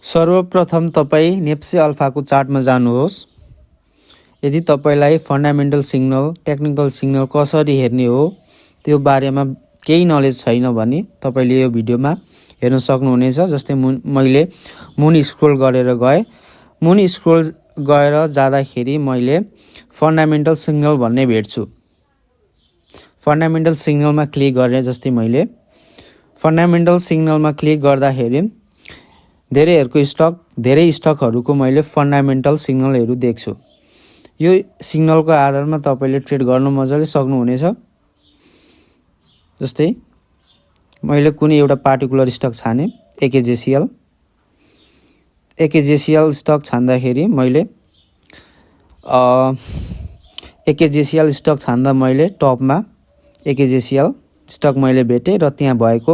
सर्वप्रथम तपाईँ नेप्से अल्फाको चार्टमा जानुहोस्। यदि तपाईलाई फन्डामेन्टल सिग्नल, टेक्निकल सिग्नल कसरी हेर्ने हो त्यो बारेमा केही नलेज छैन भने तपाईले यो भिडियोमा हेर्न सक्नुहुनेछ। जस्तै मैले मुन स्क्रोल गरेर गए। मुन स्क्रोल गएर जाँदाखेरि मैले फन्डामेन्टल सिग्नल भन्ने भेट्छु। फन्डामेन्टल सिग्नलमा क्लिक गरेँ। जस्तै मैले फन्डामेन्टल सिग्नलमा क्लिक गर्दाखेरि धेरै स्टकहरूको मैले फन्डामेन्टल सिग्नलहरू देख्छु। यो सिग्नलको आधारमा तपाईले ट्रेड गर्न मजाले सक्नुहुनेछ। जस्तै मैले कुनै एउटा पार्टिकुलर स्टक छाने, एकेजेसिएल स्टक छान्दाखेरि मैले एकेजेसिएल स्टक छान्दा मैले टपमा एकेजेसिएल स्टक मैले भेटेँ र त्यहाँ भएको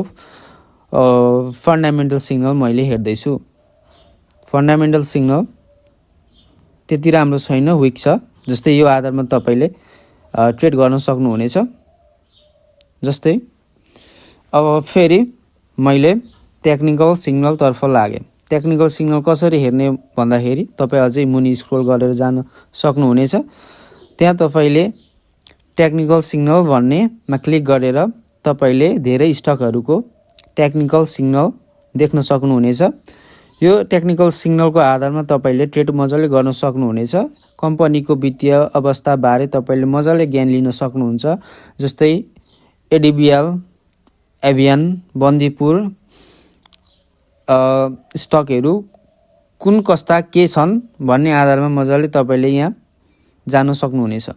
फन्डामेन्टल सिग्नल मैले हेर्दैछु। फन्डामेन्टल सिग्नल त्यति राम्रो छैन, विक छ। जस्तै यो आधारमा तपाईले ट्रेड गर्न सक्नुहुनेछ। जस्तै अब फेरि मैले टेक्निकल सिग्नल तर्फ लागेँ। टेक्निकल सिग्नल कसरी हेर्ने भन्दाखेरि तपाईँ अझै मुनि स्क्रोल गरेर जान सक्नुहुनेछ। त्यहाँ तपाईले टेक्निकल सिग्नल भन्नेमा क्लिक गरेर तपाईले धेरै स्टकहरूको टेक्निकल सिग्नल देख्न सक्नुहुनेछ। यो टेक्निकल सिग्नलको आधारमा तपाईले ट्रेड मजाले गर्न सक्नुहुनेछ। कम्पनीको वित्तीय अवस्था बारे तपाईले मजाले ज्ञान लिन सक्नुहुन्छ। जस्तै एडिबिएल, एभियन, बन्दीपुर स्टकहरू कुन कस्ता के छन् भन्ने आधारमा मजाले तपाईले यहाँ जान सक्नुहुनेछ।